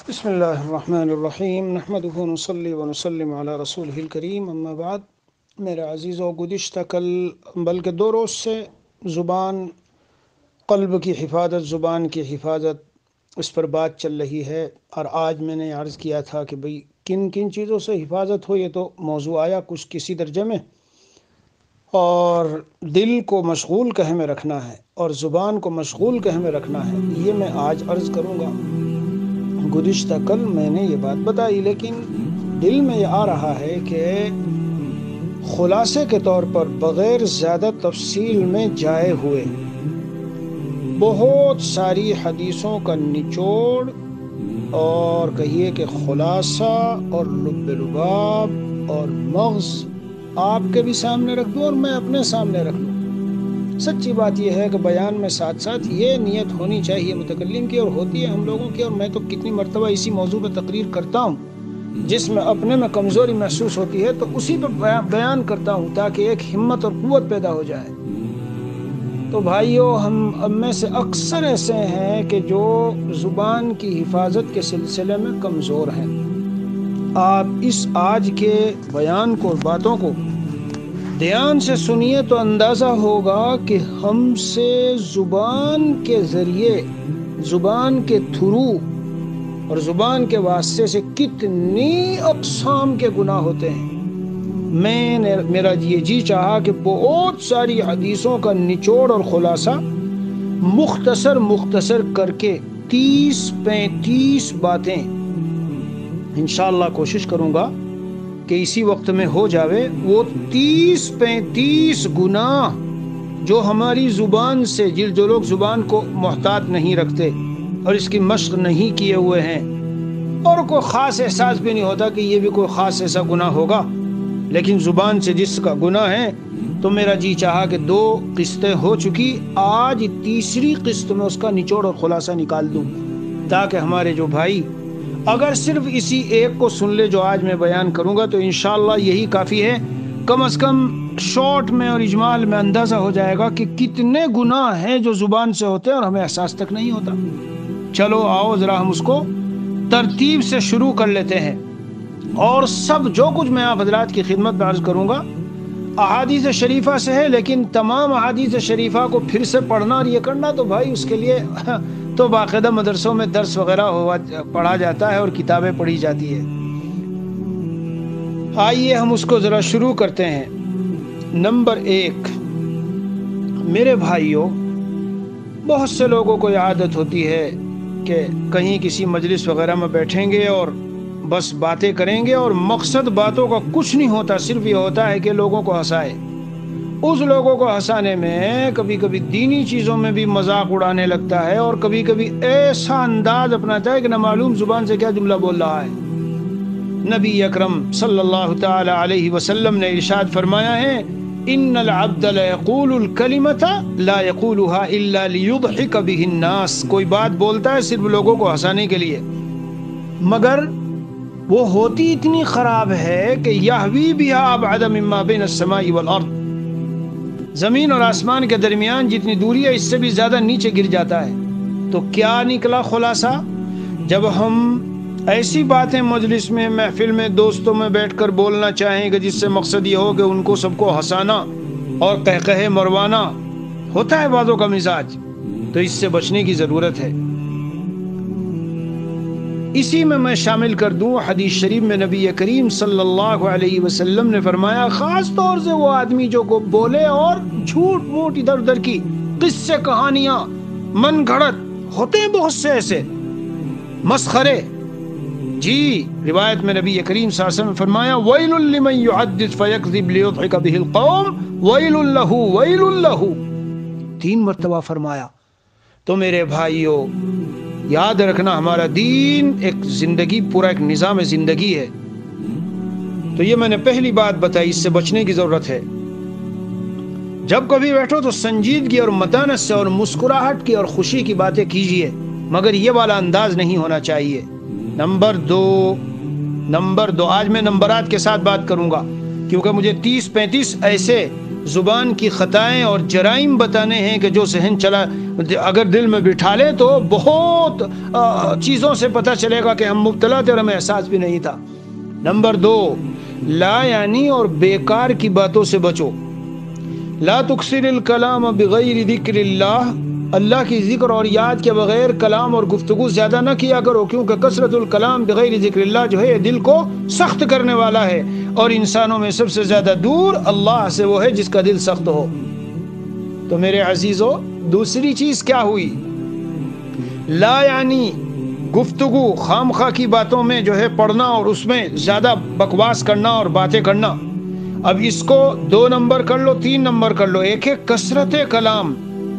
بسم اللہ الرحمن الرحیم نحمدہ ونصلی ونسلم علی رسولہ الکریم اما بعد۔ میرے عزیزوں، گزشتہ کل بلکہ 2 روز سے زبان، قلب کی حفاظت، زبان کی حفاظت، اس پر بات چل رہی ہے، اور آج میں نے عرض کیا تھا کہ بھئی کن کن چیزوں سے حفاظت ہو، یہ تو موضوع آیا کچھ کسی درجے میں، اور دل کو مشغول کہے میں رکھنا ہے اور زبان کو مشغول کہے میں رکھنا ہے، یہ میں آج عرض کروں گا۔ گزشتہ کل میں نے یہ بات بتائی، لیکن دل میں یہ آ رہا ہے کہ خلاصے کے طور پر بغیر زیادہ تفصیل میں جائے ہوئے بہت ساری حدیثوں کا نچوڑ اور کہیے کہ خلاصہ اور لب لباب اور مغز آپ کے بھی سامنے رکھ دوں اور میں اپنے سامنے رکھ لوں۔ سچی بات یہ ہے کہ بیان میں ساتھ ساتھ یہ نیت ہونی چاہیے متکلم کی، اور ہوتی ہے ہم لوگوں کی، اور میں تو کتنی مرتبہ اسی موضوع پہ تقریر کرتا ہوں جس میں اپنے میں کمزوری محسوس ہوتی ہے تو اسی پہ بیان کرتا ہوں تاکہ ایک ہمت اور قوت پیدا ہو جائے۔ تو بھائیو، ہم میں سے اکثر ایسے ہیں کہ جو زبان کی حفاظت کے سلسلے میں کمزور ہیں۔ آپ اس آج کے بیان کو، باتوں کو دھیان سے سنیے تو اندازہ ہوگا کہ ہم سے زبان کے ذریعے، زبان کے تھرو اور زبان کے واسطے سے کتنی اقسام کے گناہ ہوتے ہیں۔ میرا یہ جی چاہا کہ بہت ساری حدیثوں کا نچوڑ اور خلاصہ مختصر کر کے 30-35 باتیں انشاءاللہ کوشش کروں گا کہ اسی وقت میں ہو جاوے۔ وہ 30-35 گناہ جو ہماری زبان سے، جو لوگ زبان کو محتاط نہیں رکھتے اور اس کی مشق نہیں کیے ہوئے ہیں اور کوئی خاص احساس بھی نہیں ہوتا کہ یہ بھی کوئی خاص ایسا گناہ ہوگا، لیکن زبان سے جس کا گناہ ہے، تو میرا جی چاہا کہ 2 قسطیں ہو چکی، آج تیسری قسط میں اس کا نچوڑ اور خلاصہ نکال دوں تاکہ ہمارے جو بھائی اگر صرف اسی ایک کو سن لے جو آج میں بیان کروں گا تو انشاءاللہ یہی کافی ہے۔ کم از کم شارٹ میں اور اجمال میں اندازہ ہو جائے گا کہ کتنے گناہ ہیں جو زبان سے ہوتے ہیں اور ہمیں احساس تک نہیں ہوتا۔ چلو آؤ ذرا ہم اس کو ترتیب سے شروع کر لیتے ہیں، اور سب جو کچھ میں آپ حضرات کی خدمت میں عرض کروں گا احادیث شریفہ سے ہے، لیکن تمام احادیث شریفہ کو پھر سے پڑھنا اور یہ کرنا تو بھائی اس کے لیے تو باقاعدہ مدرسوں میں درس وغیرہ پڑھا جاتا ہے اور کتابیں پڑھی جاتی ہے۔ آئیے ہم اس کو ذرا شروع کرتے ہیں۔ نمبر 1، میرے بھائیوں، بہت سے لوگوں کو یہ عادت ہوتی ہے کہ کہیں کسی مجلس وغیرہ میں بیٹھیں گے اور بس باتیں کریں گے، اور مقصد باتوں کا کچھ نہیں ہوتا، صرف یہ ہوتا ہے کہ لوگوں کو ہنسائے۔ اس لوگوں کو ہنسانے میں کبھی کبھی دینی چیزوں میں بھی مذاق اڑانے لگتا ہے، اور کبھی کبھی ایسا انداز اپناتا ہے کہ نہ معلوم زبان سے کیا جملہ بول رہا ہے۔ نبی اکرم صلی اللہ تعالی علیہ وسلم نے ارشاد فرمایا ہے، ان العبد لیقول الکلمۃ لا یقولها الا لیضحک بہ الناس۔ کوئی بات بولتا ہے صرف لوگوں کو ہنسانے کے لیے، مگر وہ ہوتی اتنی خراب ہے کہ یہوی بها ابعد مما بین السماء والارض، زمین اور آسمان کے درمیان جتنی دوری ہے اس سے بھی زیادہ نیچے گر جاتا ہے۔ تو کیا نکلا خلاصہ؟ جب ہم ایسی باتیں مجلس میں، محفل میں، دوستوں میں بیٹھ کر بولنا چاہیں کہ جس سے مقصد یہ ہو کہ ان کو سب کو ہنسانا اور قہقہے مروانا، ہوتا ہے بعضوں کا مزاج، تو اس سے بچنے کی ضرورت ہے۔ اسی میں شامل کر دوں، حدیث شریف میں نبی کریم صلی اللہ علیہ وسلم نے فرمایا، خاص طور سے وہ آدمی جو کو بولے اور جھوٹ موٹ ادھر ادھر کی قصے، کہانیاں، من گھڑت ہوتے ہیں بہت سے ایسے مسخرے۔ جی، روایت میں نبی کریم صلی اللہ علیہ وسلم نے فرمایا، ویل لمن یحدث فیکذب لیضحک بہ القوم ویل لہ ویل لہ، 3 مرتبہ فرمایا۔ تو میرے بھائیو، یاد رکھنا ہمارا دین ایک زندگی، پورا ایک نظام زندگی ہے۔ تو یہ میں نے پہلی بات بتائی، اس سے بچنے کی ضرورت ہے۔ جب کبھی بیٹھو تو سنجیدگی اور متانت سے اور مسکراہٹ کی اور خوشی کی باتیں کیجیے، مگر یہ والا انداز نہیں ہونا چاہیے۔ نمبر 2، آج میں نمبرات کے ساتھ بات کروں گا کیونکہ مجھے 30-35 ایسے زبان کی خطائیں اور جرائم بتانے ہیں کہ جو ذہن چلا اگر دل میں بٹھا لے تو بہت چیزوں سے پتہ چلے گا کہ ہم مبتلا تھے اور ہمیں احساس بھی نہیں تھا۔ نمبر 2، لا یعنی اور بیکار کی باتوں سے بچو۔ لا تکثر الکلام بغیر ذکر اللہ، اللہ کی ذکر اور یاد کے بغیر کلام اور گفتگو زیادہ نہ کیا کرو، کیونکہ کثرت الکلام بغیر ذکر اللہ جو ہے یہ دل کو سخت کرنے والا ہے، اور انسانوں میں سب سے زیادہ دور اللہ سے وہ ہے جس کا دل سخت ہو۔ تو میرے عزیزو، دوسری چیز کیا ہوئی؟ لا یعنی گفتگو خام خواہ کی باتوں میں جو ہے پڑھنا اور اس میں زیادہ بکواس کرنا اور باتیں کرنا۔ اب اس کو 2 نمبر کر لو، 3 نمبر کر لو۔ ایک ہے کثرت کلام،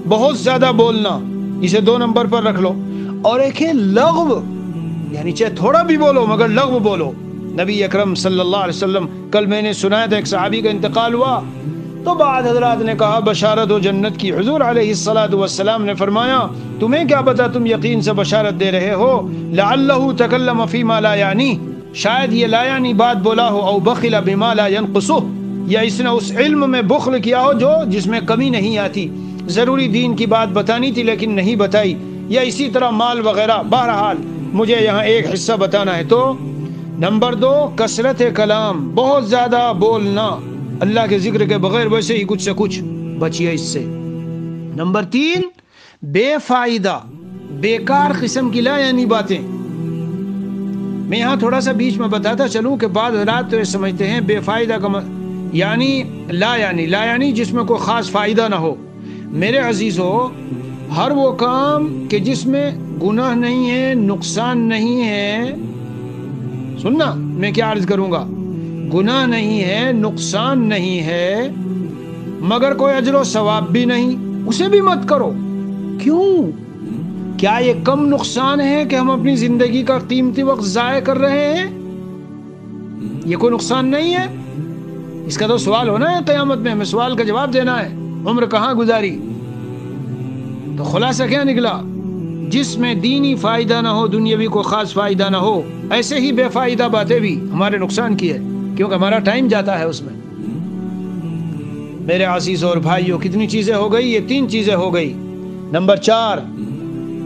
بہت زیادہ بولنا، اسے 2 نمبر پر رکھ لو۔ اور ایک ہے لغو، یعنی چاہے تھوڑا بھی بولو مگر لغو بولو۔ نبی اکرم صلی اللہ علیہ وسلم، کل میں نے سنایا تھا ایک صحابی کا انتقال ہوا تو بعض حضرات نے کہا بشارت ہو جنت کی۔ حضور علیہ السلام نے فرمایا تمہیں کیا پتا تم یقین سے بشارت دے رہے ہو؟ لعلہ تکلم فیما لا یعنی، شاید یہ لا یعنی بات بولا ہو، او بخل بما لا ينقصه، یا اس نے اس علم میں بخل کیا ہو جو جس میں کمی نہیں آتی۔ ضروری دین کی بات بتانی تھی لیکن نہیں بتائی، یا اسی طرح مال وغیرہ۔ بہرحال مجھے یہاں ایک حصہ بتانا ہے۔ تو نمبر 2، کثرت کلام، بہت زیادہ بولنا، اللہ کے ذکر کے بغیر ویسے ہی کچھ سے کچھ بچیے اس سے۔ نمبر 3، بے فائدہ بیکار قسم کی لا یعنی باتیں۔ میں یہاں تھوڑا سا بیچ میں بتاتا چلوں کہ بعض حضرات تو یہ سمجھتے ہیں بے فائدہ کا یعنی لا یعنی جس میں کوئی خاص فائدہ نہ ہو۔ میرے عزیزو، ہر وہ کام کہ جس میں گناہ نہیں ہے، نقصان نہیں ہے، سننا میں کیا عرض کروں گا، گناہ نہیں ہے، نقصان نہیں ہے، مگر کوئی اجر و ثواب بھی نہیں، اسے بھی مت کرو۔ کیوں؟ کیا یہ کم نقصان ہے کہ ہم اپنی زندگی کا قیمتی وقت ضائع کر رہے ہیں؟ یہ کوئی نقصان نہیں ہے؟ اس کا تو سوال ہونا ہے قیامت میں، ہمیں سوال کا جواب دینا ہے، عمر کہاں گزاری؟ تو خلاصہ کیا نکلا؟ جس میں دینی فائدہ نہ ہو، دنیاوی کو خاص فائدہ نہ ہو، ایسے ہی بے فائدہ باتیں بھی ہمارے نقصان کی ہے، کیونکہ ہمارا ٹائم جاتا ہے اس میں۔ میرے عزیزوں اور بھائیوں، کتنی چیزیں ہو گئی؟ یہ 3 چیزیں ہو گئی۔ نمبر 4،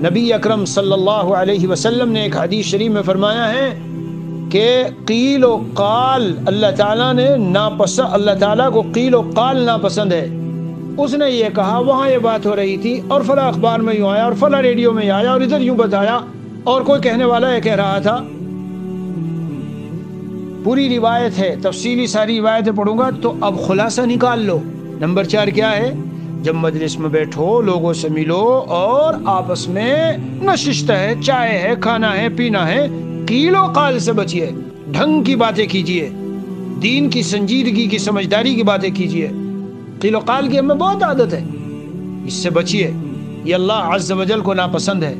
نبی اکرم صلی اللہ علیہ وسلم نے ایک حدیث شریف میں فرمایا ہے کہ قیل و قال، اللہ تعالیٰ نے اللہ تعالیٰ کو قیل و قال ناپسند ہے۔ اس نے یہ کہا وہاں یہ بات ہو رہی تھی اور فلاں اخبار میں یوں آیا اور فلاں ریڈیو میں آیا اور ادھر یوں بتایا اور کوئی کہنے والا یہ کہہ رہا تھا۔ پوری روایت ہے، تفصیلی ساری روایتیں پڑھوں گا تو اب خلاصہ نکال لو۔ نمبر 4 کیا ہے؟ جب مجلس میں بیٹھو، لوگوں سے ملو اور آپس میں نشست ہے، چائے ہے، کھانا ہے، پینا ہے، قیل و قال سے بچیے، ڈھنگ کی باتیں کیجیے، دین کی سنجیدگی کی سمجھداری کی باتیں کیجیے۔ قیل و قال کی ہمیں بہت عادت ہے، اس سے بچیے، یہ اللہ عز و جل کو ناپسند ہے۔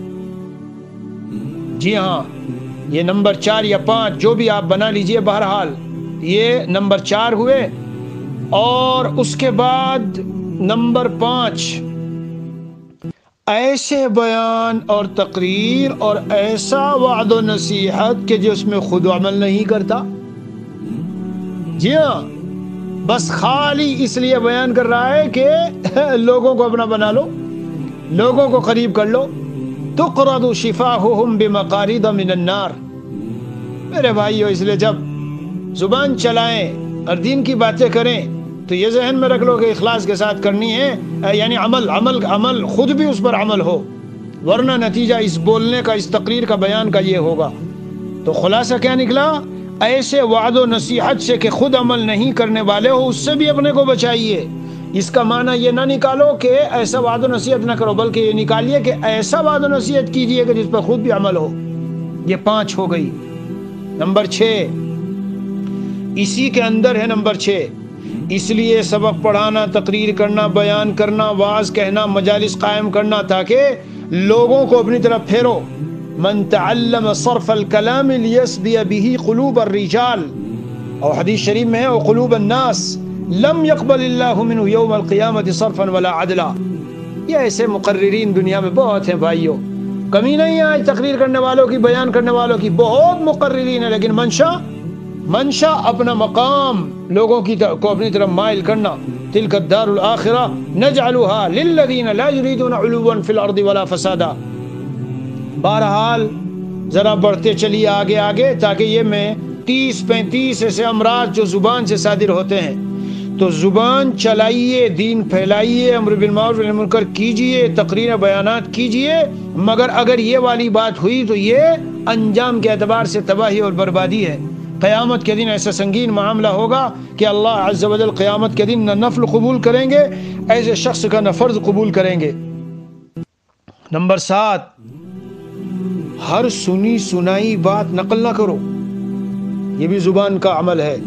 جی ہاں، یہ نمبر 4 یا 5 جو بھی آپ بنا لیجئے، بہرحال یہ نمبر 4 ہوئے۔ اور اس کے بعد نمبر 5، ایسے بیان اور تقریر اور ایسا وعد و نصیحت کہ جس میں خود عمل نہیں کرتا۔ جی ہاں، بس خالی اس لیے بیان کر رہا ہے کہ لوگوں کو اپنا بنا لو، لوگوں کو قریب کر لو۔ تقرض شفاہہم بمقارض من النار۔ میرے بھائیو، اس لیے جب زبان چلائیں اور دین کی باتیں کریں تو یہ ذہن میں رکھ لو کہ اخلاص کے ساتھ کرنی ہے، یعنی عمل خود بھی اس پر عمل ہو، ورنہ نتیجہ اس بولنے کا، اس تقریر کا، بیان کا یہ ہوگا۔ تو خلاصہ کیا نکلا؟ ایسے وعد و نصیحت سے کہ خود عمل نہیں کرنے والے ہو، اس سے بھی اپنے کو بچائیے۔ اس کا معنی یہ نہ نکالو کہ ایسا وعد و نصیحت نہ کرو، بلکہ یہ نکالیے کہ ایسا وعد و نصیحت کیجیے کہ جس پر خود بھی عمل ہو۔ یہ 5 ہو گئی۔ نمبر 6 اسی کے اندر ہے۔ نمبر 6، اس لیے سبق پڑھانا، تقریر کرنا، بیان کرنا، واعظ کہنا، مجالس قائم کرنا تاکہ لوگوں کو اپنی طرف پھیرو۔ من تعلم صرف الکلام لیسبی به قلوب الرجال، اور حدیث شریف میں ہے وقلوب الناس لم يقبل اللہ منہ یوم القیامت صرفا ولا عدلا۔ یہ ایسے مقررین دنیا میں بہت ہیں بھائیوں، کمی نہیں ہے آج تقریر کرنے والوں کی، بیان کرنے والوں کی، بہت مقررین ہیں، لیکن منشا اپنا مقام لوگوں کو اپنی طرف مائل کرنا، تلک الدار الآخرہ نجعلها للذین لا یریدون علوا فی الارض ولا فسادا۔ بہرحال ذرا بڑھتے چلیے آگے آگے، تاکہ یہ میں 30-35 ایسے امراض جو زبان سے صادر ہوتے ہیں، تو زبان چلائیے، دین پھیلائیے، امر بالمعروف و نہی عن المنکر کیجیے، تقریر بیانات کیجیے، مگر اگر یہ والی بات ہوئی تو یہ انجام کے اعتبار سے تباہی اور بربادی ہے۔ قیامت کے دن ایسا سنگین معاملہ ہوگا کہ اللہ عز و جل قیامت کے دن نہ نفل قبول کریں گے ایسے شخص کا، نہ فرض قبول کریں گے۔ نمبر 7، ہر سنی سنائی بات نقل نہ کرو، یہ بھی زبان کا عمل ہے۔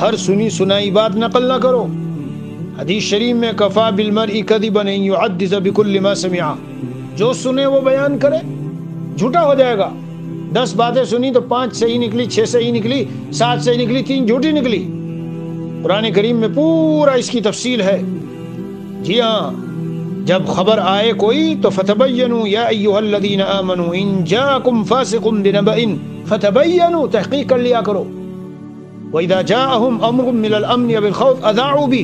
ہر سنی سنائی بات نقل نہ کرو۔ حدیث شریف میں کفا بالمرء کذبا ان يحدث بكل ما سمع، جو سنے وہ بیان کرے، جھوٹا ہو جائے گا۔ 10 باتیں سنی تو 5 صحیح نکلی، 6 صحیح نکلی، 7 صحیح نکلی، 3 جھوٹی نکلی۔ قرآن کریم میں پورا اس کی تفصیل ہے۔ جی ہاں، جب خبر آئے کوئی تو فتبینوا یا ایھا الذین آمنوا ان جاءکم فاسق بنبأ فتبینوا، تحقیق کر لیا کرو۔ وَإِذَا جَاءَهُمْ أَمْرٌ مِّنَ الْأَمْنِ وَبِالْخَوْفِ أَذَاعُوا بِهِ،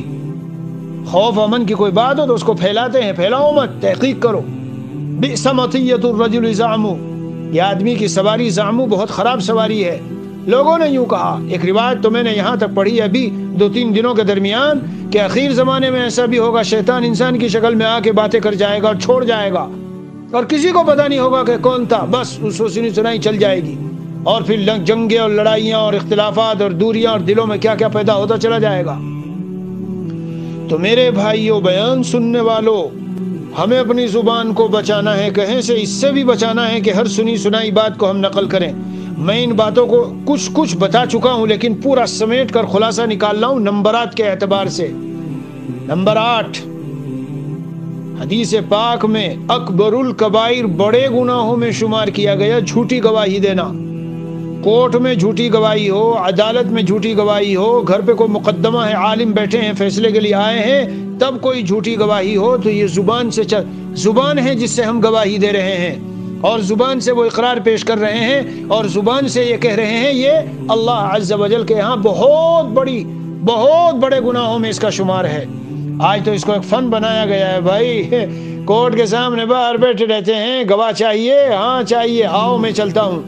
خوف امن کی کوئی بات ہو تو اس کو پھیلاتے ہیں، پھیلاؤ مت، تحقیق کرو۔ بئس مطیۃ الرجل زعموا، یہ آدمی کی سواری زعموا بہت خراب سواری ہے، لوگوں نے یوں کہا۔ ایک روایت تو میں نے یہاں تک پڑھی ابھی 2-3 دنوں کے درمیان کہ آخر زمانے میں ایسا بھی ہوگا، شیطان انسان کی شکل میں آ کے باتیں کر جائے گا اور چھوڑ جائے گا، اور کسی کو پتہ نہیں ہوگا کہ کون تھا، بس اس کو سنی سنائی چل جائے گی، اور پھر جنگیں اور لڑائیاں اور اختلافات اور دوریاں اور دلوں میں کیا کیا پیدا ہوتا چلا جائے گا۔ تو میرے بھائیوں، بیان سننے والوں، ہمیں اپنی زبان کو بچانا ہے، کہیں سے اس سے بھی بچانا ہے کہ ہر سنی سنائی بات کو ہم نقل کریں۔ میں ان باتوں کو کچھ بتا چکا ہوں، لیکن پورا سمیٹ کر خلاصہ نکال رہا ہوں نمبرات کے اعتبار سے۔ نمبر 8، حدیث پاک میں اکبر الکبائر، بڑے گناہوں میں شمار کیا گیا جھوٹی گواہی دینا۔ کورٹ میں جھوٹی گواہی ہو، عدالت میں جھوٹی گواہی ہو، گھر پہ کوئی مقدمہ ہے، عالم بیٹھے ہیں، فیصلے کے لیے آئے ہیں، تب کوئی جھوٹی گواہی ہو تو یہ زبان ہے جس سے ہم گواہی دے رہے ہیں، اور زبان سے وہ اقرار پیش کر رہے ہیں، اور زبان سے یہ کہہ رہے ہیں، یہ اللہ عز و جل کے ہاں بہت بڑے گناہوں میں اس کا شمار ہے۔ آج تو اس کو ایک فن بنایا گیا ہے، بھائی کورٹ کے سامنے باہر بیٹھے رہتے ہیں، گواہ چاہیے، ہاں چاہیے، آؤ میں چلتا ہوں،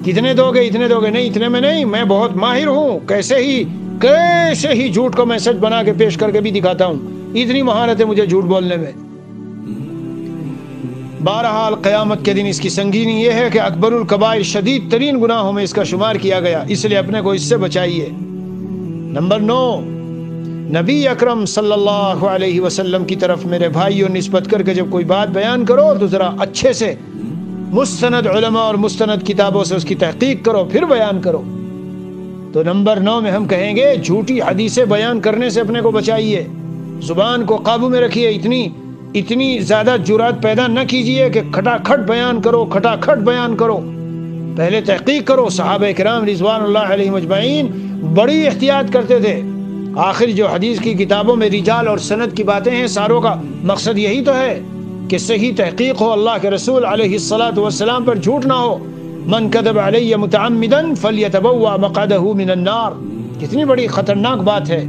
کتنے دو گے، اتنے دو گے، نہیں اتنے میں نہیں، میں بہت ماہر ہوں، کیسے ہی جھوٹ کو میں سچ بنا کے پیش کر کے بھی دکھاتا ہوں، اتنی مہارت ہے مجھے جھوٹ بولنے میں۔ بہرحال قیامت کے دن اس کی سنگینی یہ ہے کہ اکبر الکبائر، شدید ترین گناہوں میں اس کا شمار کیا گیا، اس لیے اپنے کو اس سے بچائیے۔ نمبر 9، نبی اکرم صلی اللہ علیہ وسلم کی طرف میرے بھائیوں نسبت کر کے جب کوئی بات بیان کرو تو ذرا اچھے سے مستند علماء اور مستند کتابوں سے اس کی تحقیق کرو، پھر بیان کرو۔ تو نمبر 9 میں ہم کہیں گے جھوٹی حدیثیں بیان کرنے سے اپنے کو بچائیے، زبان کو قابو میں رکھیے، اتنی زیادہ جرات پیدا نہ کیجیے کہ کھٹاکھٹ بیان کرو، پہلے تحقیق کرو۔ صحابہ کرام رضوان اللہ علیہم اجمعین بڑی احتیاط کرتے تھے۔ آخر جو حدیث کی کتابوں میں رجال اور سند کی باتیں ہیں، ساروں کا مقصد یہی تو ہے کہ صحیح تحقیق ہو، اللہ کے رسول علیہ الصلاۃ والسلام پر جھوٹ نہ ہو۔ من کذب علی متعمدا فلیتبوأ مقعدہ من النار، کتنی بڑی خطرناک بات ہے۔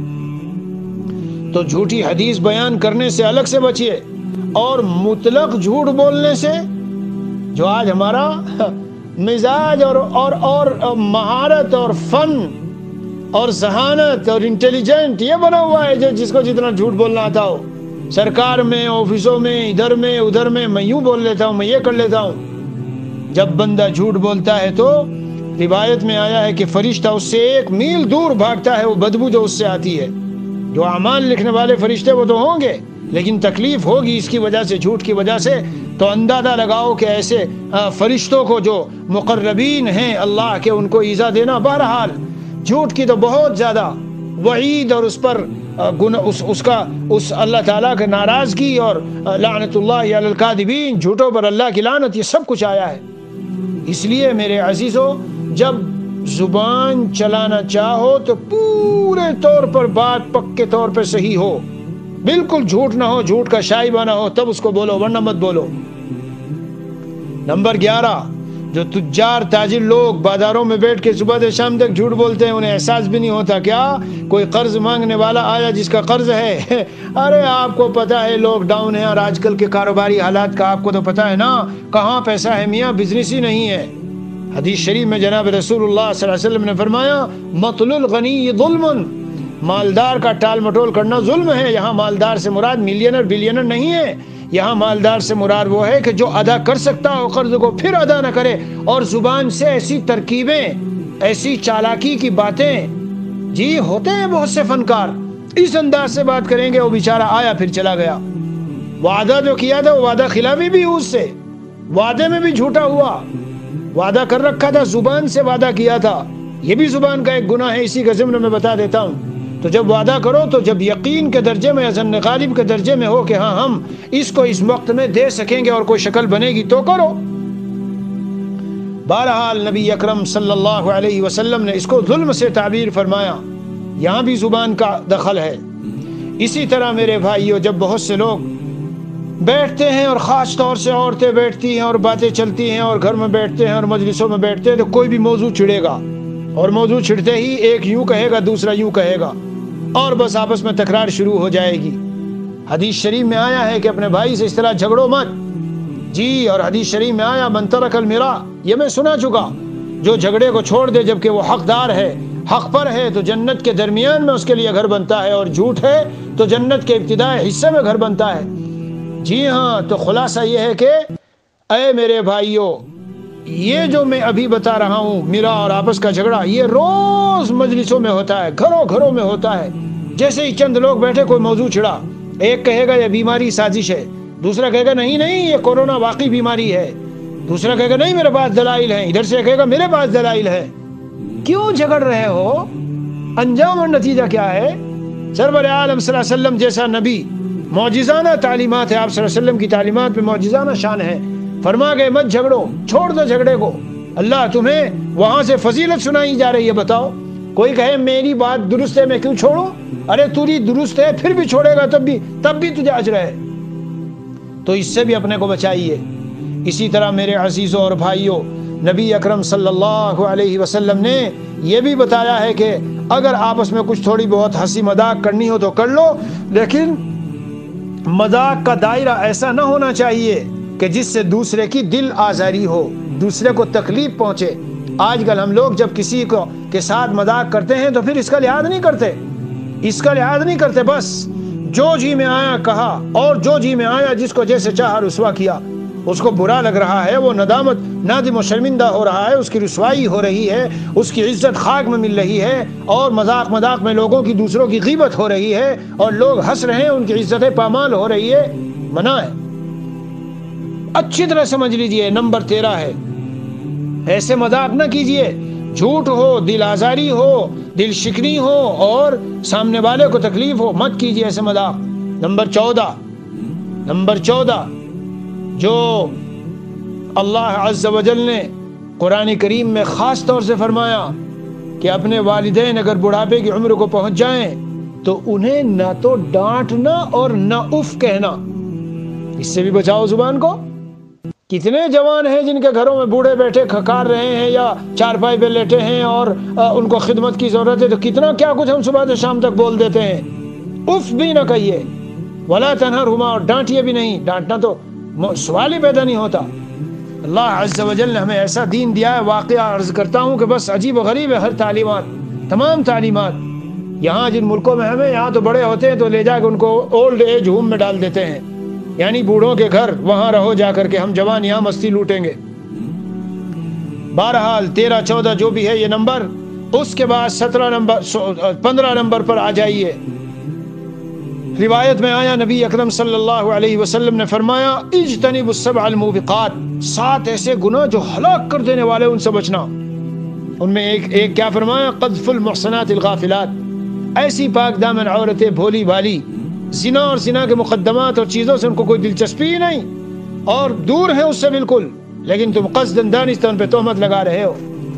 تو جھوٹی حدیث بیان کرنے سے الگ سے بچیے، اور مطلق جھوٹ بولنے سے، جو آج ہمارا مزاج اور مہارت اور فن اور ذہانت اور انٹیلیجنٹ یہ بنا ہوا ہے، جس کو جتنا جھوٹ بولنا آتا ہو، سرکار میں، آفسوں میں، ادھر میں ادھر میں یوں بول لیتا ہوں، میں یہ کر لیتا ہوں۔ جب بندہ جھوٹ بولتا ہے تو روایت میں آیا ہے کہ فرشتہ اس سے 1 میل دور بھاگتا ہے، وہ بدبو جو اس سے آتی ہے۔ جو اعمال لکھنے والے فرشتے وہ تو ہوں گے، لیکن تکلیف ہوگی اس کی وجہ سے، جھوٹ کی وجہ سے۔ تو اندازہ لگاؤ کہ ایسے فرشتوں کو جو مقربین ہیں اللہ کے، ان کو ایذا دینا۔ بہرحال جھوٹ کی تو بہت زیادہ وعید، اور اس پر اس اللہ تعالیٰ کے ناراضگی، اور لعنت اللہ علی الکاذبین، جھوٹوں پر اللہ کی لعنت، یہ سب کچھ آیا ہے۔ اس لیے میرے عزیزو، جب زبان چلانا چاہو تو پورے طور پر بات پکے طور پر صحیح ہو، بالکل جھوٹ نہ ہو، جھوٹ کا شائبہ نہ ہو، تب اس کو بولو، ورنہ مت بولو۔ نمبر 11، جو تجار تاجر لوگ بازاروں میں بیٹھ کے صبح سے شام تک جھوٹ بولتے ہیں، انہیں احساس بھی نہیں ہوتا کیا کوئی قرض مانگنے والا آیا جس کا قرض ہے؟ ارے آپ کو پتا ہے لاک ڈاؤن ہے اور آج کل کے کاروباری حالات کا آپ کو تو پتا ہے نا، کہاں پیسہ ہے میاں، بزنس ہی نہیں ہے۔ حدیث شریف میں جناب رسول اللہ صلی اللہ علیہ وسلم نے فرمایا مطل الغنی ظلم، مالدار کا ٹال مٹول کرنا ظلم ہے۔ یہاں مالدار سے مراد ملینر بلینر نہیں ہے، یہاں مالدار سے مراد وہ ہے کہ جو ادا کر سکتا ہو قرض کو پھر ادا نہ کرے، اور زبان سے ایسی ترکیبیں، ایسی چالاکی کی باتیں، جی ہوتے ہیں بہت سے فنکار اس انداز سے بات کریں گے، وہ بیچارہ آیا پھر چلا گیا، وعدہ جو کیا تھا وہ وعدہ خلافی بھی اس سے، وعدے میں بھی جھوٹا ہوا، وعدہ کر رکھا تھا، زبان سے وعدہ کیا تھا، یہ بھی زبان کا ایک گناہ ہے، اسی کا ضمن میں بتا دیتا ہوں۔ تو جب وعدہ کرو تو جب یقین کے درجے میں یا ظن غالب کے درجے میں ہو کہ ہاں ہم اس کو اس وقت میں دے سکیں گے اور کوئی شکل بنے گی تو کرو۔ بہرحال نبی اکرم صلی اللہ علیہ وسلم نے اس کو ظلم سے تعبیر فرمایا، یہاں بھی زبان کا دخل ہے۔ اسی طرح میرے بھائیو، جب بہت سے لوگ بیٹھتے ہیں اور خاص طور سے عورتیں بیٹھتی ہیں اور باتیں چلتی ہیں اور گھر میں بیٹھتے ہیں اور مجلسوں میں بیٹھتے ہیں تو کوئی بھی موضوع چھڑے گا، اور موضوع چھڑتے ہی ایک یوں کہے گا دوسرا یوں کہے گا، اور بس آپس میں تکرار شروع ہو جائے گی۔ حدیث شریف میں آیا ہے کہ اپنے بھائی سے اس طرح جھگڑو مت، جی، اور حدیث شریف میں آیا من ترک المرا، یہ میں سنا چکا، جو جھگڑے کو چھوڑ دے جبکہ وہ حقدار ہے، حق پر ہے، تو جنت کے درمیان میں اس کے لیے گھر بنتا ہے، اور جھوٹ ہے تو جنت کے ابتدائی حصے میں گھر بنتا ہے۔ جی ہاں، تو خلاصہ یہ ہے کہ اے میرے بھائیوں، یہ جو میں ابھی بتا رہا ہوں میرا اور آپس کا جھگڑا، یہ روز مجلسوں میں ہوتا ہے، گھروں گھروں میں ہوتا ہے۔ جیسے ہی چند لوگ بیٹھے کوئی موضوع چھڑا، ایک کہے گا یہ بیماری سازش ہے، دوسرا کہے گا نہیں نہیں یہ کورونا واقعی بیماری ہے، دوسرا کہے گا نہیں میرے پاس دلائل ہیں، ادھر سے کہے گا میرے پاس دلائل ہے۔ کیوں جھگڑ رہے ہو؟ انجام اور نتیجہ کیا ہے؟ سرور عالم صلی اللہ علیہ وسلم جیسا نبی، معجزانہ تعلیمات ہے، آپ صلی اللہ علیہ وسلم کی تعلیمات میں معجزانہ شان ہے، فرما گئے مت جھگڑو، چھوڑ دو جھگڑے کو، اللہ تمہیں وہاں سے فضیلت سنائی جا رہی ہے۔ بتاؤ کوئی کہے میری بات درست ہے میں کیوں چھوڑوں؟ ارے تیری درست ہے پھر بھی چھوڑے گا تب بھی تجھے اجر ہے، تو اس سے بھی اپنے کو بچائیے۔ اسی طرح میرے عزیزوں اور بھائیوں، نبی اکرم صلی اللہ علیہ وسلم نے یہ بھی بتایا ہے کہ اگر آپس میں کچھ تھوڑی بہت ہنسی مذاق کرنی ہو تو کر لو، لیکن مذاق کا دائرہ ایسا نہ ہونا چاہیے کہ جس سے دوسرے کی دل آزاری ہو، دوسرے کو تکلیف پہنچے۔ آج کل ہم لوگ جب کسی کو کے ساتھ مذاق کرتے ہیں تو پھر اس کا لحاظ نہیں کرتے، بس جو جی میں آیا کہا، اور جو جی میں آیا جس کو جیسے چاہا رسوا کیا۔ اس کو برا لگ رہا ہے، وہ نادم و شرمندہ ہو رہا ہے، اس کی رسوائی ہو رہی ہے، اس کی عزت خاک میں مل رہی ہے، اور مذاق میں لوگوں کی دوسروں کی غیبت ہو رہی ہے اور لوگ ہنس رہے ہیں، ان کی عزتیں پامال ہو رہی ہے۔ منع ہے، اچھی طرح سمجھ لیجئے، نمبر 13 ہے، ایسے مذاق نہ کیجئے، جھوٹ ہو، دل آزاری ہو، دل شکنی ہو اور سامنے والے کو تکلیف ہو، مت کیجئے ایسے مذاق۔ نمبر 14 جو اللہ عز و جل نے قرآن کریم میں خاص طور سے فرمایا کہ اپنے والدین اگر بڑھاپے کی عمر کو پہنچ جائیں تو انہیں نہ تو ڈانٹنا اور نہ اف کہنا، اس سے بھی بچاؤ زبان کو۔ کتنے جوان ہیں جن کے گھروں میں بوڑھے بیٹھے کھکار رہے ہیں یا چارپائی پہ لیٹے ہیں اور ان کو خدمت کی ضرورت ہے، تو کتنا کیا کچھ ہم صبح سے شام تک بول دیتے ہیں۔ اف بھی نہ کہیے، ولا تنہرہما، اور ڈانٹیے بھی نہیں، ڈانٹنا تو سوال ہی پیدا نہیں ہوتا۔ اللہ عز و جل نے ہمیں ایسا دین دیا ہے، واقعہ عرض کرتا ہوں کہ بس عجیب و غریب ہے ہر تعلیمات، تمام تعلیمات۔ یہاں جن ملکوں میں ہمیں یہاں تو بڑے ہوتے ہیں تو لے جا کے ان کو اولڈ ایج ہوم میں ڈال دیتے ہیں، یعنی بوڑھوں کے گھر، وہاں رہو جا کر کے، ہم جوان یہاں مستی لوٹیں گے۔ بہرحال 13 14 جو بھی ہے یہ نمبر، اس کے بعد 15 نمبر پر آ جائیے۔ روایت میں آیا نبی اکرم صلی اللہ علیہ وسلم نے فرمایا اجتنبوا السبع الموبقات، 7 ایسے گناہ جو ہلاک کر دینے والے، ان سے بچنا۔ ان میں ایک کیا فرمایا؟ قذف المحصنات الغافلات، ایسی پاک دامن عورتیں بھولی بھالی، زنا اور زنا کے مقدمات اور چیزوں سے ان کو کوئی دلچسپی ہی نہیں اور دور ہے اس سے بالکل، لیکن تم قصداً دانستہ ان پہ تہمت لگا رہے ہو۔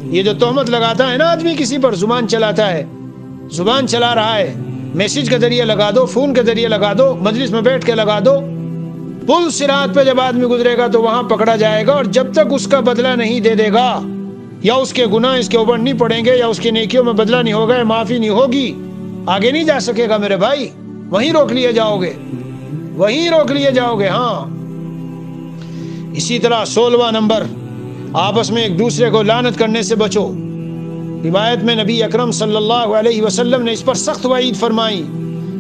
یہ جو تہمت لگاتا ہے نا آدمی کسی پر، زبان چلاتا ہے، زبان چلا رہا ہے، میسج کے ذریعے لگا دو، فون کے ذریعے لگا دو، مجلس میں بیٹھ کے لگا دو، پل صراط پہ جب آدمی گزرے گا تو وہاں پکڑا جائے گا، اور جب تک اس کا بدلہ نہیں دے دے گا، یا اس کے گناہ اس کے اوپر نہیں پڑیں گے، یا اس کی نیکیوں میں بدلہ نہیں ہوگا، یا معافی نہیں ہوگی، آگے نہیں جا سکے گا میرے بھائی، وہیں روک لیے جاؤ گے، وہیں روک لیے جاؤ گے۔ ہاں، اسی طرح 16واں نمبر، آپس میں ایک دوسرے کو لعنت کرنے سے بچو۔ روایت میں نبی اکرم صلی اللہ علیہ وسلم نے اس پر سخت وعید فرمائی،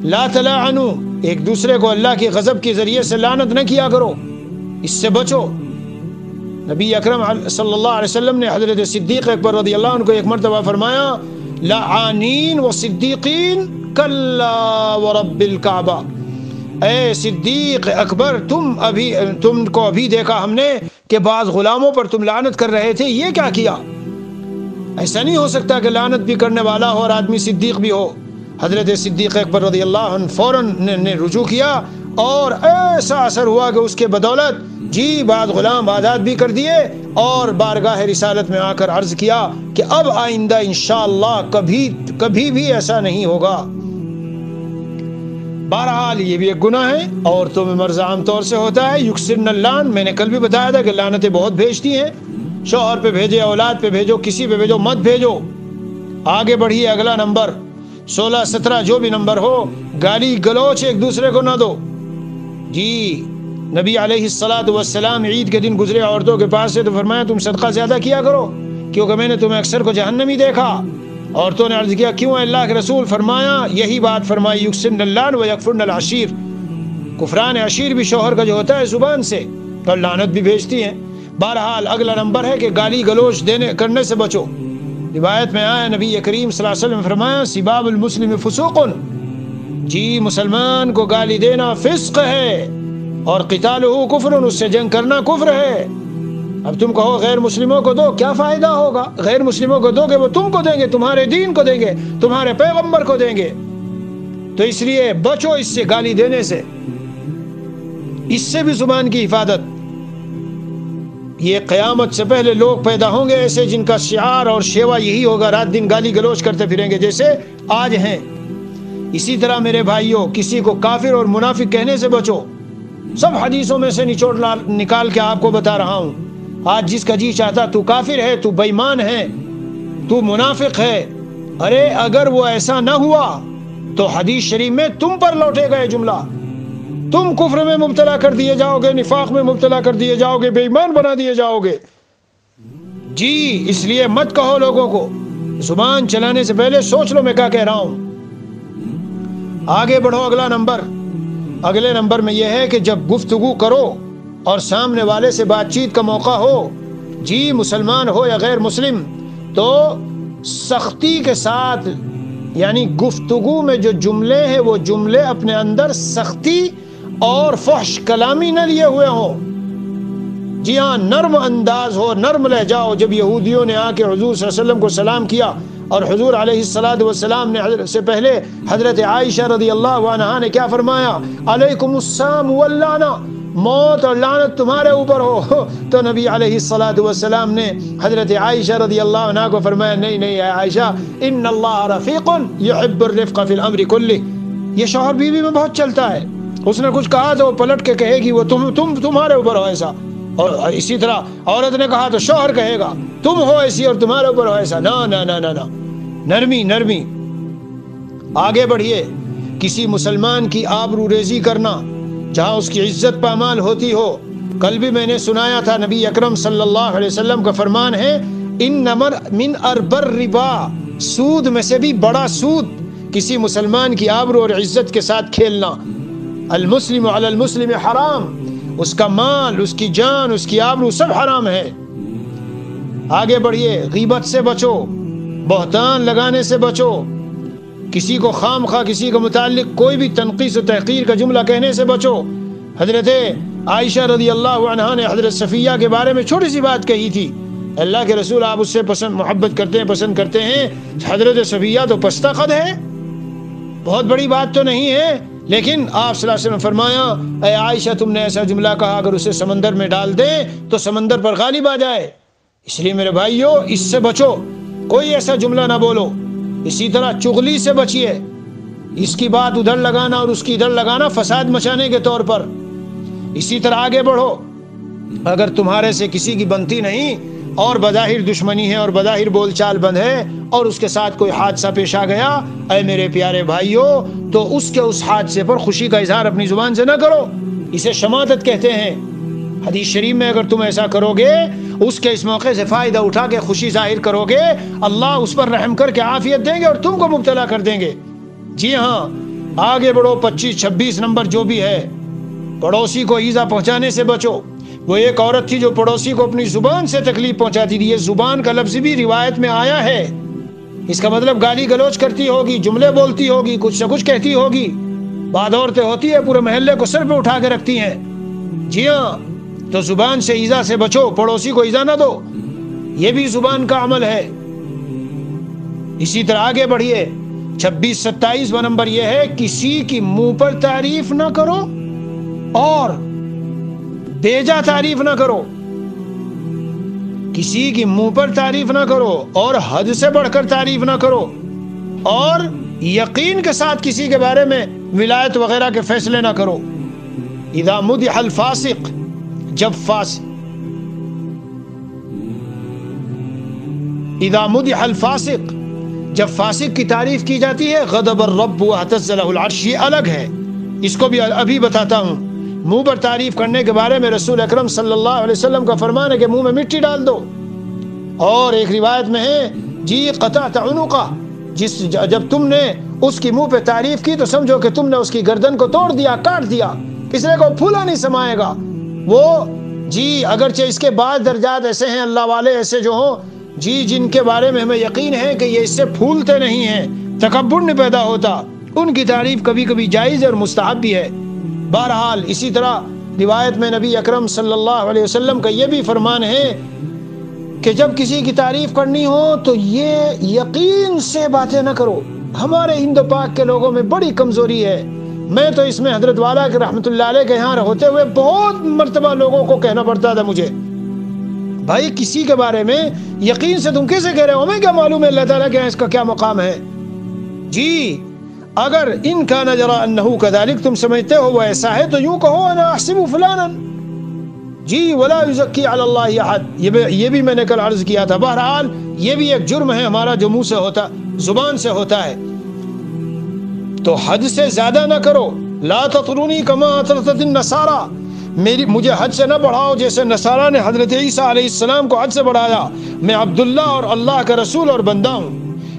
لا تلعنوا، ایک دوسرے کو اللہ کی غضب کے ذریعے سے لعنت نہ کیا کرو، اس سے بچو۔ نبی اکرم صلی اللہ علیہ وسلم نے حضرت صدیق اکبر رضی اللہ عنہ کو ایک مرتبہ فرمایا، لعانین و صدیقین کلا ورب الکعبہ، اے صدیق اکبر، تم کو ابھی دیکھا ہم نے کہ بعض غلاموں پر تم لعنت کر رہے تھے، یہ کیا کیا؟ ایسا نہیں ہو سکتا کہ لعنت بھی کرنے والا ہو اور آدمی صدیق بھی ہو۔ حضرت صدیق اکبر رضی اللہ عنہ فوراً نے رجوع کیا، اور ایسا اثر ہوا کہ اس کے بدولت بعض غلام آزاد بھی کر دیے، اور بارگاہ رسالت میں آ کر عرض کیا کہ اب آئندہ انشاءاللہ کبھی بھی ایسا نہیں ہوگا۔ بہرحال یہ بھی ایک گناہ ہے، عورتوں میں مرض عام طور سے ہوتا ہے، یکسرن اللعن، میں نے کل بھی بتایا تھا کہ لعنتیں بہت بھیجتی ہیں، شوہر پہ بھیجے، اولاد پہ بھیجو، کسی پہ بھیجو، مت بھیجو۔ آگے بڑھیے، اگلا نمبر 16 17 جو بھی نمبر ہو، گالی گلوچ ایک دوسرے کو نہ دو۔ نبی علیہ السلام عید کے دن گزرے عورتوں کے پاس سے تو فرمایا تم صدقہ زیادہ کیا کرو، کیونکہ میں نے تمہیں اکثر کو جہنمی دیکھا۔ عورتوں نے عرض کیا کیوں اللہ کے رسول؟ فرمایا یہی بات فرمائی، یکسرن اللعن و یکفرن العشیر، کفران عشیر بھی شوہر کا جو ہوتا ہے زبان سے، اور لعنت بھی بھیجتی ہیں۔ بہرحال اگلا نمبر ہے کہ گالی گلوچ کرنے سے بچو۔ روایت میں آیا نبی کریم صلی اللہ علیہ وسلم نے فرمایا سباب المسلم فسوق، مسلمان کو گالی دینا فسق ہے، اور قتالہ کفر، اس سے جنگ کرنا کفر ہے۔ اب تم کہو غیر مسلموں کو دو، کیا فائدہ ہوگا؟ غیر مسلموں کو دو گے وہ تم کو دیں گے، تمہارے دین کو دیں گے، تمہارے پیغمبر کو دیں گے، تو اس لیے بچو اس سے، گالی دینے سے، اس سے بھی زبان کی حفاظت۔ یہ قیامت سے پہلے لوگ پیدا ہوں گے ایسے جن کا شعار اور شیوا یہی ہوگا، رات دن گالی گلوچ کرتے پھریں گے جیسے آج ہیں۔ اسی طرح میرے بھائیوں، کسی کو کافر اور منافق کہنے سے بچو۔ سب حدیثوں میں سے نچوڑ نکال کے آپ کو بتا رہا ہوں۔ آج جس کا جی چاہتا تو کافر ہے، تو بے ایمان ہے، تو منافق ہے، ارے اگر وہ ایسا نہ ہوا تو حدیث شریف میں تم پر لوٹے گا یہ جملہ، تم کفر میں مبتلا کر دیے جاؤ گے، نفاق میں مبتلا کر دیے جاؤ گے، بے ایمان بنا دیے جاؤ گے۔ اس لیے مت کہو لوگوں کو، زبان چلانے سے پہلے سوچ لو میں کیا کہہ رہا ہوں۔ آگے بڑھو، اگلے نمبر میں یہ ہے کہ جب گفتگو کرو اور سامنے والے سے بات چیت کا موقع ہو، مسلمان ہو یا غیر مسلم، تو سختی کے ساتھ، یعنی گفتگو میں جو جملے ہیں وہ جملے اپنے اندر سختی اور فحش کلامی نہ لیے ہوئے ہوں، نرم انداز ہو، نرم لہجہ ہو۔ جب یہودیوں نے آ کے حضور صلی اللہ علیہ وسلم کو سلام کیا، اور حضور علیہ السلام نے سے پہلے حضرت عائشہ رضی اللہ عنہا نے کیا فرمایا؟ علیکم السلام واللعنہ، موت اور لعنت تمہارے اوپر ہو، تو نبی علیہ السلام نے حضرت عائشہ رضی اللہ عنہا کو فرمایا نہیں اے عائشہ، ان اللہ رفیق یحب الرفق فی الامر کلہ، یہ شوہر بیوی میں بہت چلتا ہے، اس نے کچھ کہا تو وہ پلٹ کے کہے گی وہ تمہارے اوپر ہو ایسا، اور اسی طرح عورت نے کہا تو شوہر کہے گا تم ہو ایسی اور تمہارے اوپر ہو ایسا، نہ، نرمی۔ آگے بڑھیے، کسی مسلمان کی آبرو ریزی کرنا جہاں اس کی عزت پامال ہوتی ہو۔ کل بھی میں نے سنایا تھا، نبی اکرم صلی اللہ علیہ وسلم کا فرمان ہے، انما من اربر ربا، سود میں سے بھی بڑا سود کسی مسلمان کی آبرو اور عزت کے ساتھ کھیلنا۔ المسلم علی المسلم حرام، اس کا مال، اس کی جان، اس کی آبرو سب حرام ہے۔ آگے بڑھیے، غیبت سے بچو، بہتان لگانے سے بچو، کسی کو خام خواہ کسی کے متعلق کوئی بھی تنقیص و تحقیر کا جملہ کہنے سے بچو۔ حضرت عائشہ رضی اللہ عنہا نے حضرت صفیہ کے بارے میں چھوٹی سی بات کہی تھی، اللہ کے رسول آپ اس سے محبت کرتے ہیں، پسند کرتے ہیں، حضرت صفیہ تو پستہ قد ہے، بہت بڑی بات تو نہیں ہے، لیکن آپ صلی اللہ علیہ وسلم نے فرمایا اے عائشہ تم نے ایسا جملہ کہا اگر اسے سمندر میں ڈال دیں تو سمندر پر غالب آ جائے، اس لیے میرے بھائیو اس سے بچو، کوئی ایسا جملہ نہ بولو۔ اسی طرح چغلی سے بچیے، اس کی بات ادھر لگانا اور اس کی ادھر لگانا فساد مچانے کے طور پر۔ اسی طرح آگے بڑھو، اگر تمہارے سے کسی کی بنتی نہیں اور بظاہر دشمنی ہے اور بظاہر بول چال بند ہے اور اس کے ساتھ کوئی حادثہ پیش آ گیا، اے میرے پیارے بھائیوں، تو اس حادثے پر خوشی کا اظہار اپنی زبان سے نہ کرو، اسے شماتت کہتے ہیں۔ حدیث شریف میں اگر تم ایسا کرو گے، اس موقع سے فائدہ اٹھا کے خوشی ظاہر کرو گے، اللہ اس پر رحم کر کے عافیت دیں گے اور تم کو مبتلا کر دیں گے۔ جی ہاں، آگے بڑھو، 25 26 نمبر جو بھی ہے، پڑوسی کو ایذا پہنچانے سے بچو۔ وہ ایک عورت تھی جو پڑوسی کو اپنی زبان سے تکلیف پہنچاتی تھی۔ یہ زبان کا لفظ بھی روایت میں آیا ہے، اس کا مطلب گالی گلوچ کرتی ہوگی، جملے بولتی ہوگی، کچھ نہ کچھ کہتی ہوگی۔ بعض عورتیں ہوتی ہے پورے محلے کو سر پہ اٹھا کے رکھتی ہیں۔ جی ہاں، تو زبان سے ایذا سے بچو، پڑوسی کو ایذا نہ دو، یہ بھی زبان کا عمل ہے۔ اسی طرح آگے بڑھیے، 26 27 نمبر یہ ہے، کسی کی منہ پر تعریف نہ کرو اور بیجا تعریف نہ کرو۔ کسی کی منہ پر تعریف نہ کرو اور حد سے بڑھ کر تعریف نہ کرو، اور یقین کے ساتھ کسی کے بارے میں ولایت وغیرہ کے فیصلے نہ کرو۔ اذا مدح الفاسق، اذا مدح الفاسق، جب فاسق کی تعریف کی جاتی ہے، غضب الرب واہتز له العرش، یہ الگ ہے، اس کو بھی ابھی بتاتا ہوں۔ منہ پر تعریف کرنے کے بارے میں رسول اکرم صلی اللہ علیہ وسلم کا فرمان ہے کہ منہ میں مٹی ڈال دو، اور ایک روایت میں ہے جی قطعت عنقہ، جب تم نے اس کی منہ پہ تعریف کی تو سمجھو کہ تم نے اس کی گردن کو توڑ دیا، کاٹ دیا، اس لیے کو پھولا نہیں سمائے گا وہ۔ جی اگرچہ اس کے بعد درجات ایسے ہیں، اللہ والے ایسے جو ہوں جی جن کے بارے میں ہمیں یقین ہے کہ یہ اس سے پھولتے نہیں ہیں، تکبر نہیں پیدا ہوتا، ان کی تعریف کبھی کبھی جائز اور مستحب بھی ہے۔ بہرحال اسی طرح روایت میں نبی اکرم صلی اللہ علیہ وسلم کا یہ بھی فرمان ہے کہ جب کسی کی تعریف کرنی ہو تو یہ یقین سے باتیں نہ کرو۔ ہمارے ہند و پاک کے لوگوں میں بڑی کمزوری ہے، میں تو اس میں حضرت والا کے رحمت اللہ علیہ کے یہاں ہوتے ہوئے بہت مرتبہ لوگوں کو کہنا پڑتا تھا مجھے، بھائی کسی کے بارے میں یقین سے تم کیسے کہہ رہے ہو، ہمیں کیا معلوم ہے اللہ تعالیٰ کے اس کا کیا مقام ہے۔ جی اگر ان کا نجرا انہو کذالک، تم سمجھتے ہو وہ ایسا ہے تو یوں کہو انا احسب فلانا، جی ولا یزکی علی اللہ احد، یہ بھی میں نے کل عرض کیا تھا۔ بہرحال یہ بھی ایک جرم ہے ہمارا جو منہ سے ہوتا، زبان سے ہوتا ہے، تو حد سے زیادہ نہ کرو۔ لا تطرونی کما اطرت النصارى، مجھے حد سے نہ بڑھاؤ جیسے نصارہ نے حضرت عیسیٰ علیہ السلام کو حد سے بڑھایا۔ میں عبداللہ اور اللہ کا رسول اور بندہ ہوں۔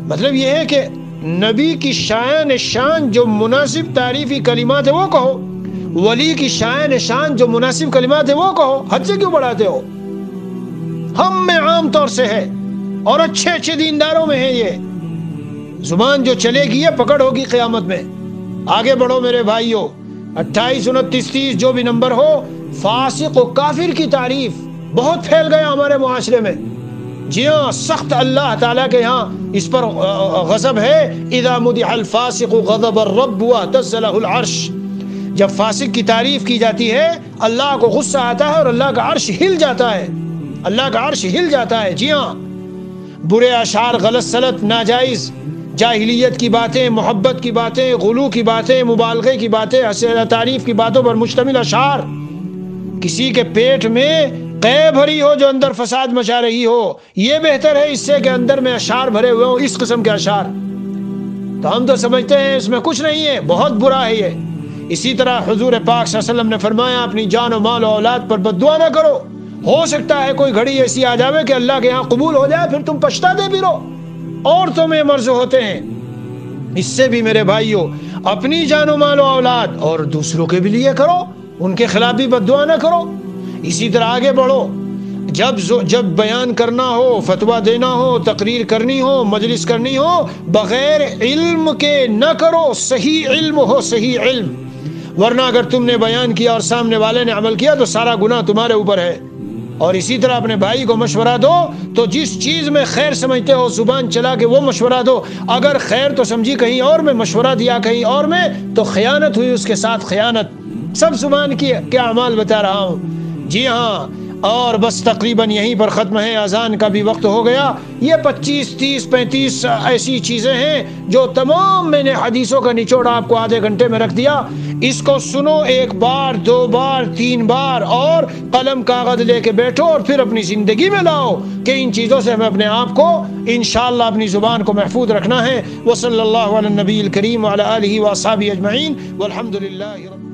مطلب یہ ہے کہ نبی کی شان جو مناسب تعریفی کلمات ہے وہ کہو، ولی کی شان جو مناسب کلمات ہے وہ کہو، حد سے کیوں بڑھاتے ہو؟ ہم میں عام طور سے ہے اور اچھے دینداروں میں ہے، یہ زبان جو چلے گی یہ پکڑ ہوگی قیامت میں۔ آگے بڑھو میرے بھائیوں، 28 29 30 جو بھی نمبر ہو، فاسق و کافر کی تعریف بہت پھیل گیا ہمارے معاشرے میں۔ جی ہاں، سخت اللہ تعالیٰ کے یہاں اس پر غضب ہے۔ اذا مدح الفاسق غضب الرب واہتز له العرش، جب فاسق کی تعریف کی جاتی ہے اللہ کو غصہ آتا ہے اور اللہ کا عرش ہل جاتا ہے، اللہ کا عرش ہل جاتا ہے۔ جی ہاں، برے اشعار، غلط سلط، ناجائز جاہلیت کی باتیں، محبت کی باتیں، غلو کی باتیں، مبالغے کی باتیں، تعریف کی باتوں پر مشتمل اشعار، کسی کے پیٹ میں قے بھری ہو جو اندر فساد مچا رہی ہو، یہ بہتر ہے اس سے کہ اندر میں اشعار بھرے ہوئے ہوں، اس قسم کے اشعار۔ تو ہم تو سمجھتے ہیں اس میں کچھ نہیں ہے، بہت برا ہے یہ۔ اسی طرح حضور پاک صلی اللہ علیہ وسلم نے فرمایا اپنی جان و مال و اولاد پر بد دعا نہ کرو، ہو سکتا ہے کوئی گھڑی ایسی آ جاوے کہ اللہ کے ہاں قبول ہو جائے، پھر تم پچھتاتے بھی رہو۔ عورتوں میں مرض ہوتے ہیں، اس سے بھی میرے بھائیوں اپنی جان و مال و اولاد اور دوسروں کے بھی لیے کرو، ان کے خلاف بھی بد دعا نہ کرو۔ اسی طرح آگے بڑھو، جب بیان کرنا ہو، فتویٰ دینا ہو، تقریر کرنی ہو، مجلس کرنی ہو، بغیر علم کے نہ کرو، صحیح علم ہو، صحیح علم، ورنہ اگر تم نے بیان کیا اور سامنے والے نے عمل کیا تو سارا گناہ تمہارے اوپر ہے۔ اور اسی طرح اپنے بھائی کو مشورہ دو تو جس چیز میں خیر سمجھتے ہو زبان چلا کے وہ مشورہ دو، اگر خیر تو سمجھی کہیں اور میں، مشورہ دیا کہیں اور میں، تو خیانت ہوئی اس کے ساتھ خیانت۔ سب زبان کے اعمال بتا رہا ہوں۔ جی ہاں، اور بس تقریباً یہیں پر ختم ہے، اذان کا بھی وقت ہو گیا۔ یہ 25 30 35 ایسی چیزیں ہیں جو تمام میں نے حدیثوں کا نچوڑ آپ کو آدھے گھنٹے میں رکھ دیا۔ اس کو سنو 1 بار 2 بار 3 بار، اور قلم کاغذ لے کے بیٹھو اور پھر اپنی زندگی میں لاؤ کہ ان چیزوں سے ہمیں اپنے آپ کو انشاءاللہ اپنی زبان کو محفوظ رکھنا ہے۔ وصلی اللہ علی النبی الکریم وعلی آلہ واصحابہ اجمعین والحمد للہ رب